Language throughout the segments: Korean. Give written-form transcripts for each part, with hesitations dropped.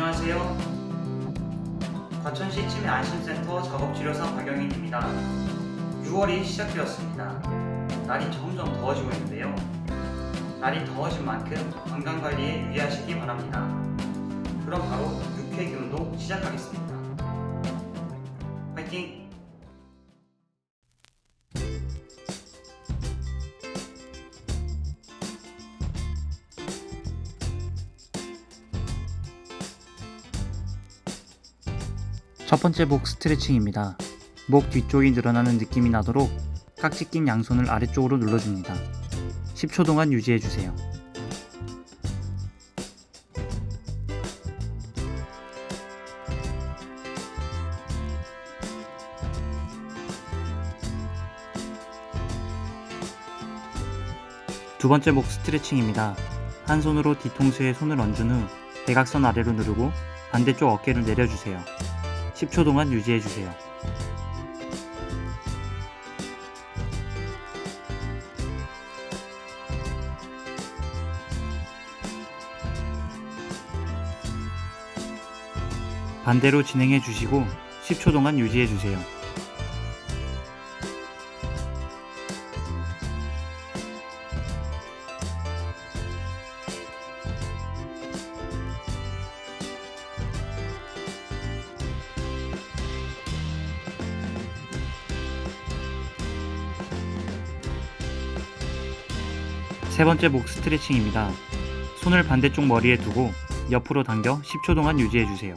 안녕하세요. 과천시 치매안심센터 작업치료사 박영인입니다. 6월이 시작되었습니다. 날이 점점 더워지고 있는데요. 날이 더워진 만큼 건강관리에 유의하시기 바랍니다. 그럼 바로 6회 기운도 시작하겠습니다. 화이팅! 첫 번째 목 스트레칭입니다. 목 뒤쪽이 늘어나는 느낌이 나도록 깍지 낀 양손을 아래쪽으로 눌러줍니다. 10초 동안 유지해주세요. 두 번째 목 스트레칭입니다. 한 손으로 뒤통수에 손을 얹은 후 대각선 아래로 누르고 반대쪽 어깨를 내려주세요. 10초 동안 유지해주세요. 반대로 진행해주시고 10초 동안 유지해주세요. 세 번째 목 스트레칭입니다. 손을 반대쪽 머리에 두고 옆으로 당겨 10초 동안 유지해주세요.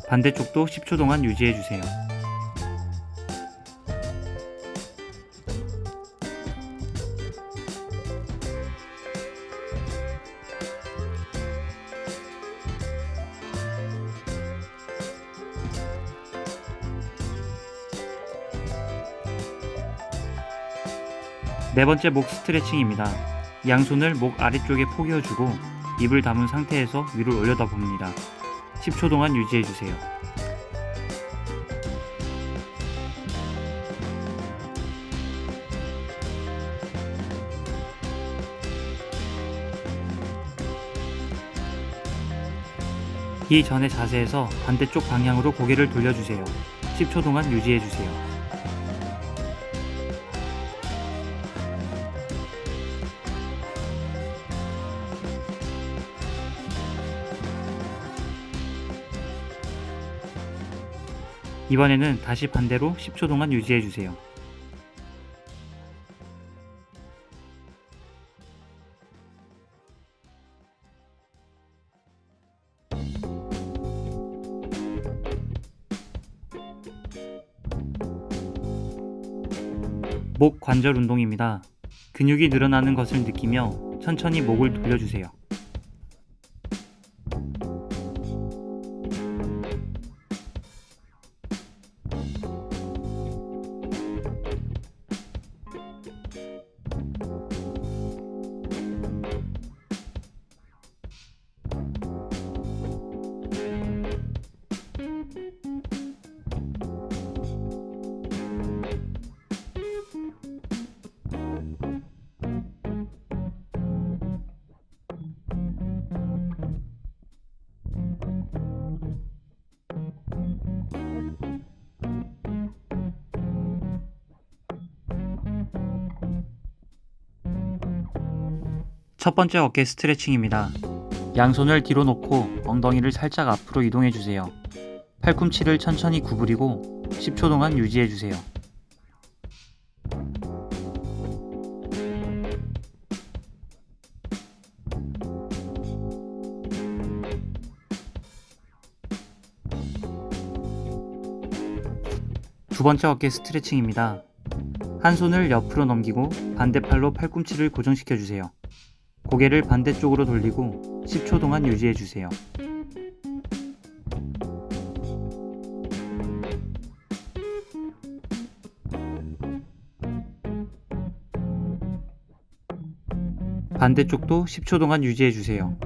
반대쪽도 10초 동안 유지해주세요. 네 번째 목 스트레칭입니다. 양손을 목 아래쪽에 포개어주고 입을 다문 상태에서 위로 올려다 봅니다. 10초 동안 유지해주세요. 이 전의 자세에서 반대쪽 방향으로 고개를 돌려주세요. 10초 동안 유지해주세요. 이번에는 다시 반대로 10초 동안 유지해주세요. 목 관절 운동입니다. 근육이 늘어나는 것을 느끼며 천천히 목을 돌려주세요. 첫 번째 어깨 스트레칭입니다. 양손을 뒤로 놓고 엉덩이를 살짝 앞으로 이동해주세요. 팔꿈치를 천천히 구부리고 10초 동안 유지해주세요. 두 번째 어깨 스트레칭입니다. 한 손을 옆으로 넘기고 반대팔로 팔꿈치를 고정시켜주세요. 고개를 반대쪽으로 돌리고 10초 동안 유지해주세요. 반대쪽도 10초 동안 유지해주세요.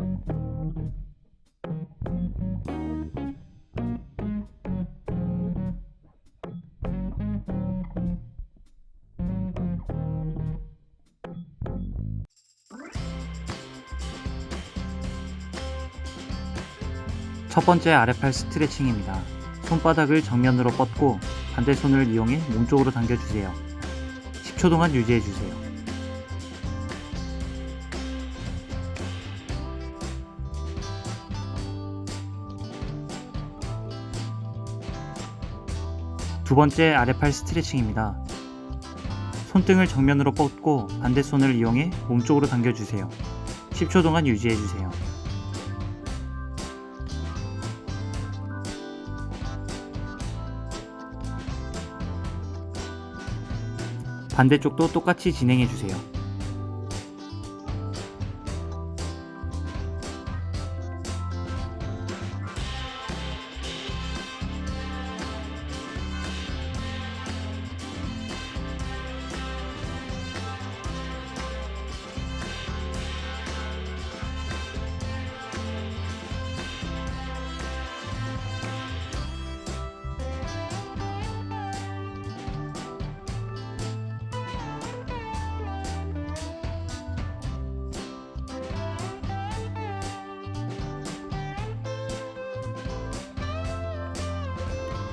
첫 번째 아랫팔 스트레칭입니다. 손바닥을 정면으로 뻗고 반대 손을 이용해 몸쪽으로 당겨주세요. 10초 동안 유지해주세요. 두 번째 아랫팔 스트레칭입니다. 손등을 정면으로 뻗고 반대 손을 이용해 몸쪽으로 당겨주세요. 10초 동안 유지해주세요. 반대쪽도 똑같이 진행해주세요.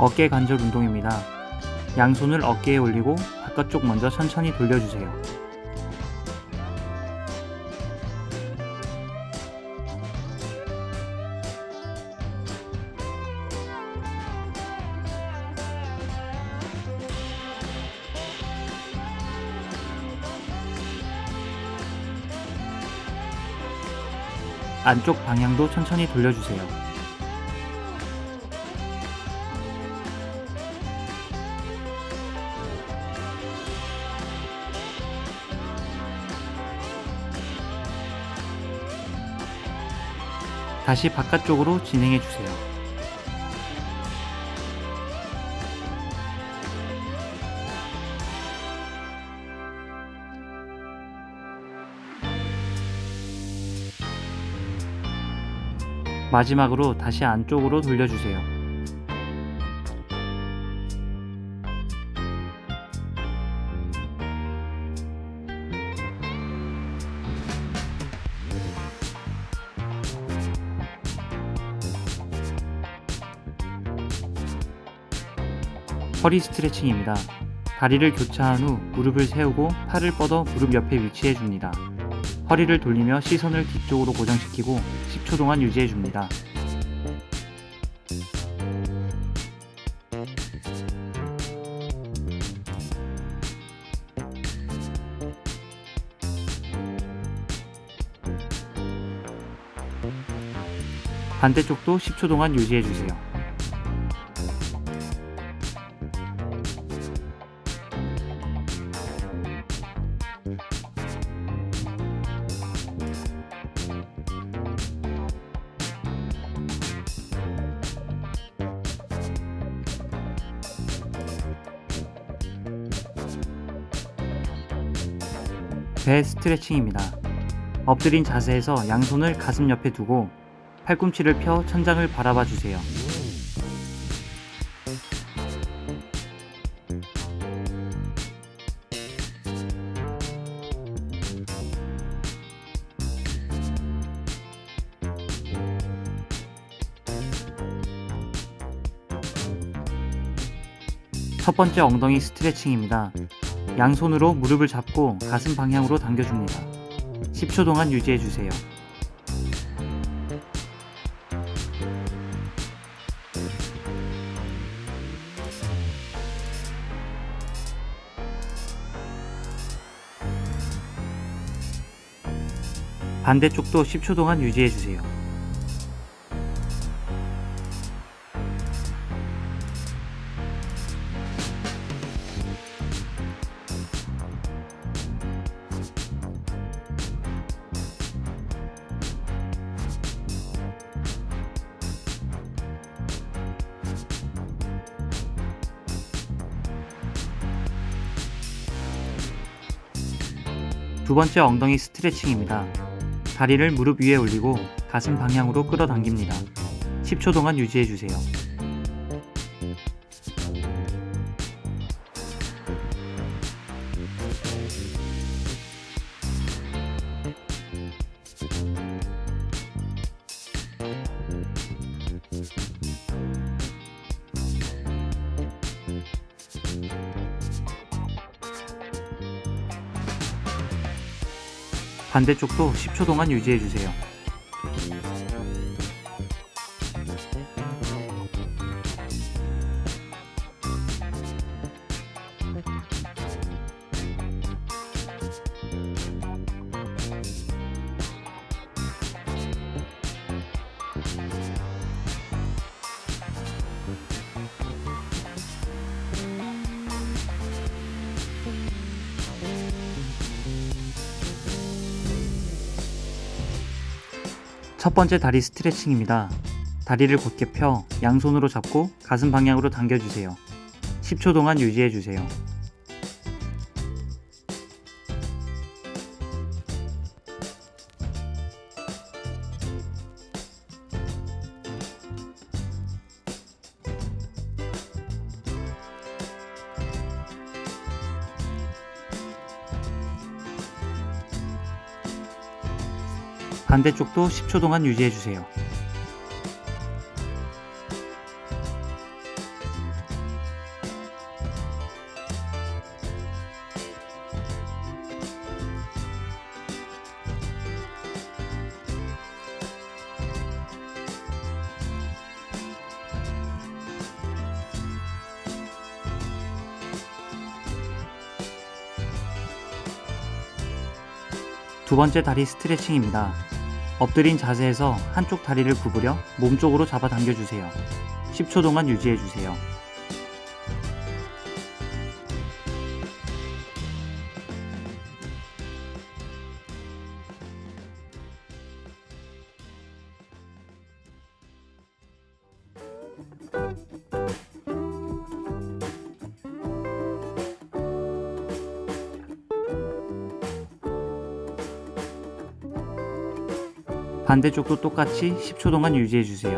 어깨 관절 운동입니다. 양손을 어깨에 올리고 바깥쪽 먼저 천천히 돌려주세요. 안쪽 방향도 천천히 돌려주세요. 다시 바깥쪽으로 진행해주세요. 마지막으로 다시 안쪽으로 돌려주세요. 허리 스트레칭입니다. 다리를 교차한 후 무릎을 세우고 팔을 뻗어 무릎 옆에 위치해 줍니다. 허리를 돌리며 시선을 뒤쪽으로 고정시키고 10초 동안 유지해 줍니다. 반대쪽도 10초 동안 유지해 주세요. 배 스트레칭입니다. 엎드린 자세에서 양손을 가슴 옆에 두고 팔꿈치를 펴 천장을 바라봐 주세요. 첫 번째 엉덩이 스트레칭입니다. 양손으로 무릎을 잡고 가슴 방향으로 당겨줍니다. 10초 동안 유지해주세요. 반대쪽도 10초 동안 유지해주세요. 두 번째 엉덩이 스트레칭입니다. 다리를 무릎 위에 올리고 가슴 방향으로 끌어당깁니다. 10초 동안 유지해주세요. 반대쪽도 10초 동안 유지해주세요. 첫 번째 다리 스트레칭입니다. 다리를 곧게 펴 양손으로 잡고 가슴 방향으로 당겨주세요. 10초 동안 유지해주세요. 반대쪽도 10초 동안 유지해주세요. 두 번째 다리 스트레칭입니다. 엎드린 자세에서 한쪽 다리를 구부려 몸쪽으로 잡아 당겨주세요. 10초 동안 유지해주세요. 반대쪽도 똑같이 10초 동안 유지해주세요.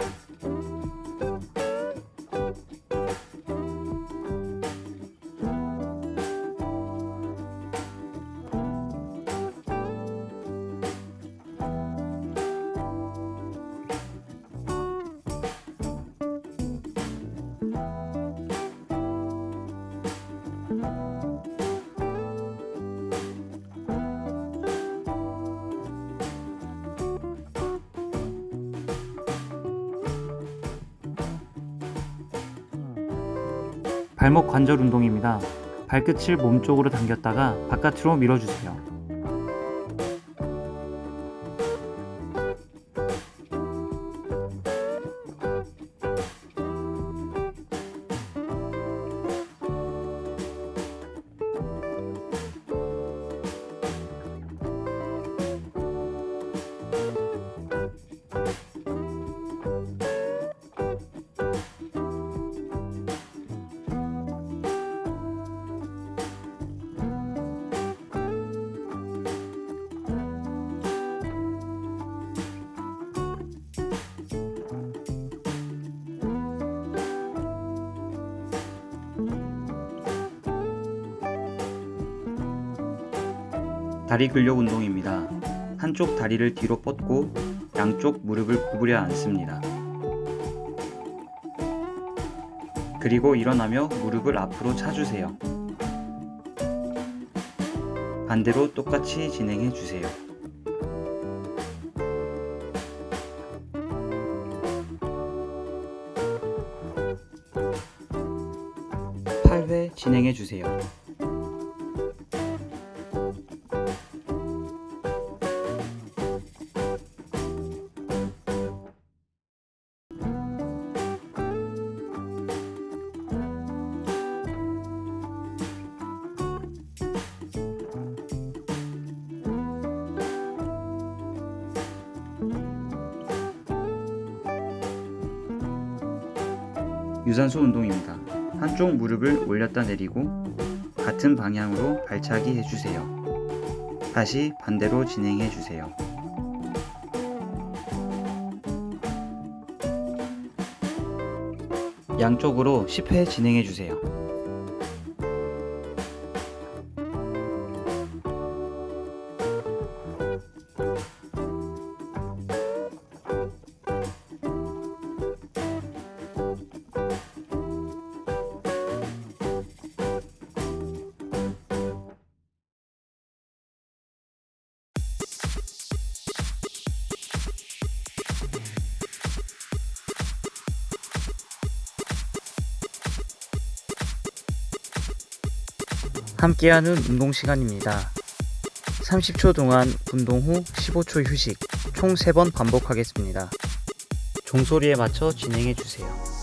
발목 관절 운동입니다. 발끝을 몸쪽으로 당겼다가 바깥으로 밀어주세요. 다리 근력 운동입니다. 한쪽 다리를 뒤로 뻗고 양쪽 무릎을 구부려 앉습니다. 그리고 일어나며 무릎을 앞으로 차주세요. 반대로 똑같이 진행해 주세요. 팔 회 진행해 주세요. 유산소 운동입니다. 한쪽 무릎을 올렸다 내리고 같은 방향으로 발차기 해주세요. 다시 반대로 진행해 주세요. 양쪽으로 10회 진행해 주세요. 함께하는 운동 시간입니다. 30초 동안 운동 후 15초 휴식, 총 3번 반복하겠습니다. 종소리에 맞춰 진행해 주세요.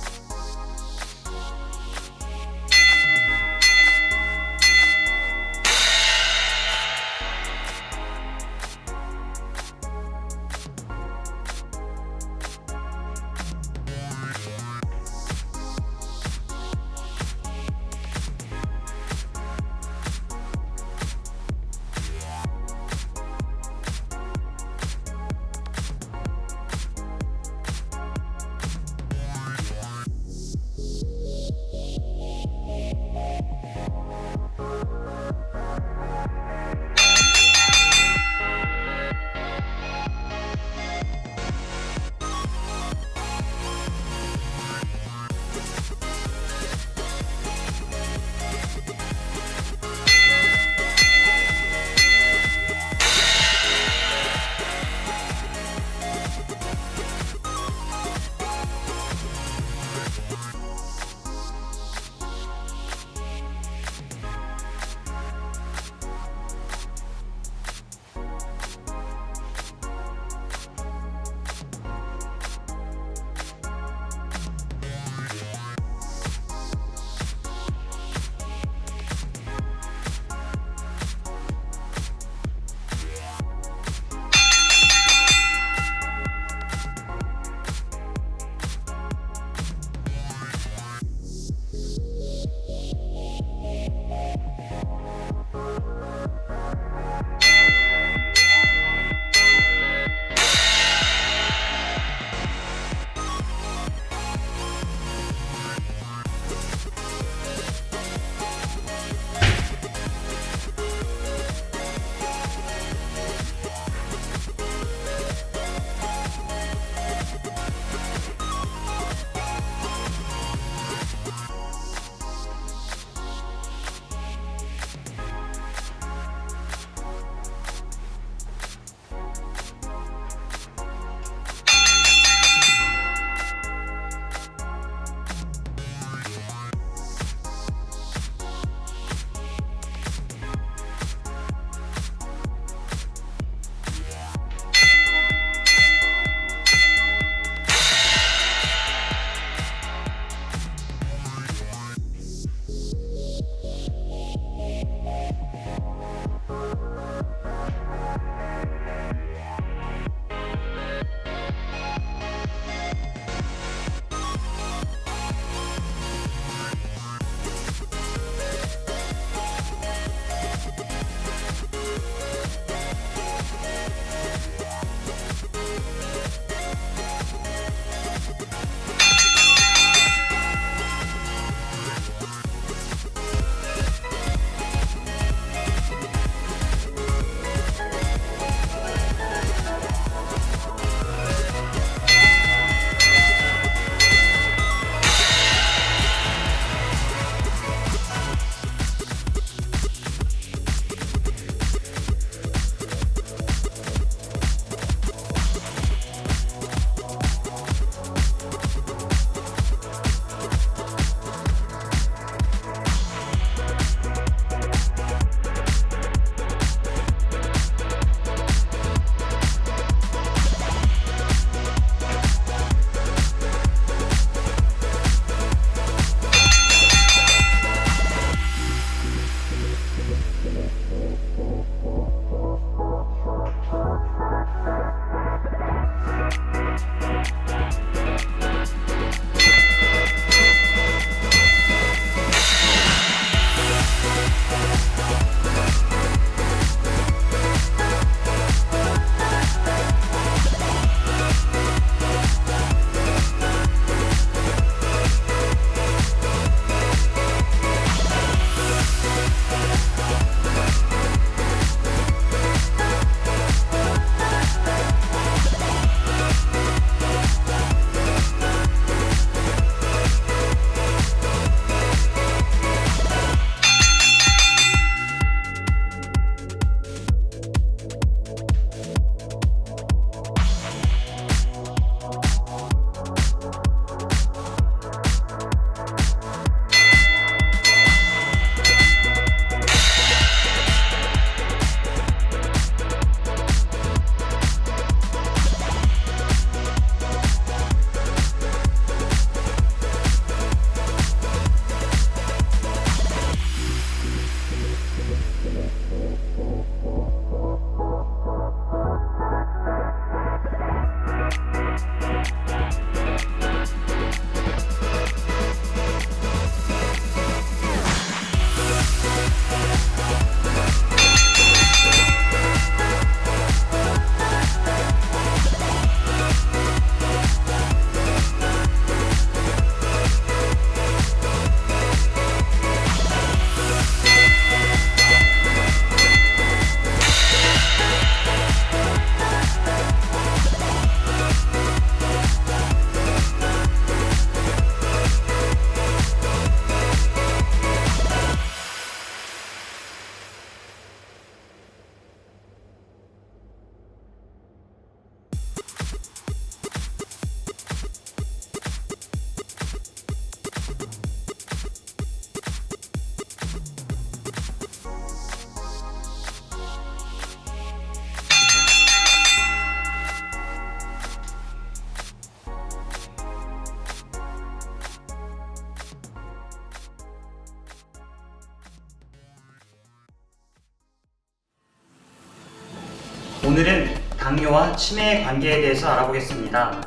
오늘은 당뇨와 치매의 관계에 대해서 알아보겠습니다.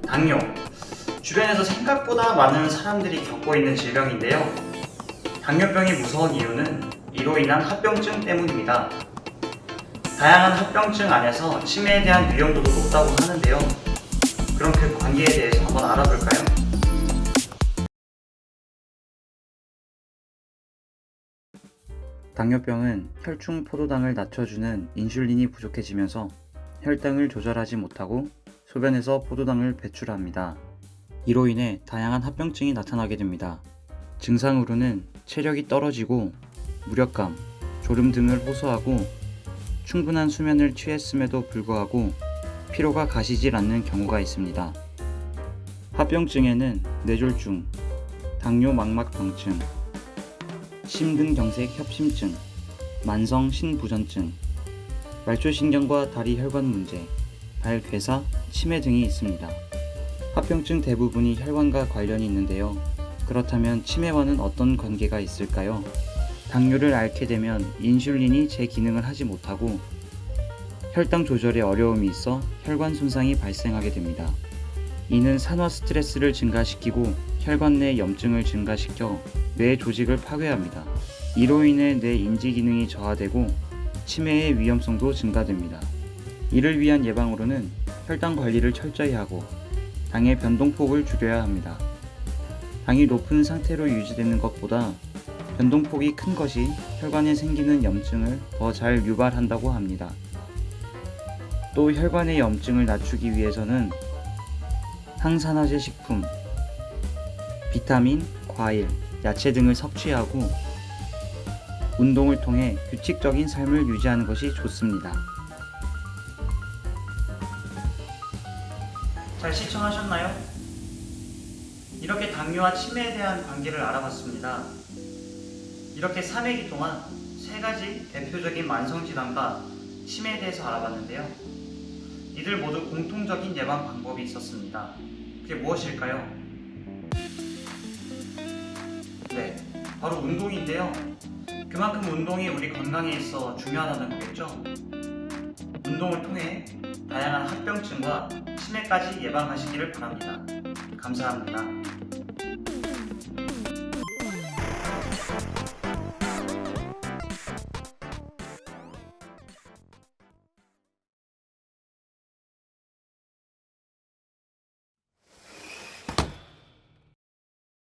당뇨. 주변에서 생각보다 많은 사람들이 겪고 있는 질병인데요. 당뇨병이 무서운 이유는 이로 인한 합병증 때문입니다. 다양한 합병증 안에서 치매에 대한 위험도도 높다고 하는데요. 그럼 그 관계에 대해서 한번 알아볼까요? 당뇨병은 혈중 포도당을 낮춰주는 인슐린이 부족해지면서 혈당을 조절하지 못하고 소변에서 포도당을 배출합니다. 이로 인해 다양한 합병증이 나타나게 됩니다. 증상으로는 체력이 떨어지고 무력감, 졸음 등을 호소하고 충분한 수면을 취했음에도 불구하고 피로가 가시질 않는 경우가 있습니다. 합병증에는 뇌졸중, 당뇨 망막병증, 심근경색 협심증, 만성 신부전증, 말초신경과 다리 혈관 문제, 발괴사, 치매 등이 있습니다. 합병증 대부분이 혈관과 관련이 있는데요. 그렇다면 치매와는 어떤 관계가 있을까요? 당뇨를 앓게 되면 인슐린이 제 기능을 하지 못하고 혈당 조절에 어려움이 있어 혈관 손상이 발생하게 됩니다. 이는 산화 스트레스를 증가시키고 혈관 내 염증을 증가시켜 뇌 조직을 파괴합니다. 이로 인해 뇌 인지 기능이 저하되고 치매의 위험성도 증가됩니다. 이를 위한 예방으로는 혈당 관리를 철저히 하고 당의 변동폭을 줄여야 합니다. 당이 높은 상태로 유지되는 것보다 변동폭이 큰 것이 혈관에 생기는 염증을 더 잘 유발한다고 합니다. 또 혈관의 염증을 낮추기 위해서는 항산화제 식품, 비타민, 과일, 야채 등을 섭취하고 운동을 통해 규칙적인 삶을 유지하는 것이 좋습니다. 잘 시청하셨나요? 이렇게 당뇨와 치매에 대한 관계를 알아봤습니다. 이렇게 3회기 동안 3가지 대표적인 만성질환과 치매에 대해서 알아봤는데요. 이들 모두 공통적인 예방 방법이 있었습니다. 그게 무엇일까요? 네, 바로 운동인데요. 그만큼 운동이 우리 건강에 있어 중요하다는 거겠죠? 운동을 통해 다양한 합병증과 치매까지 예방하시기를 바랍니다. 감사합니다.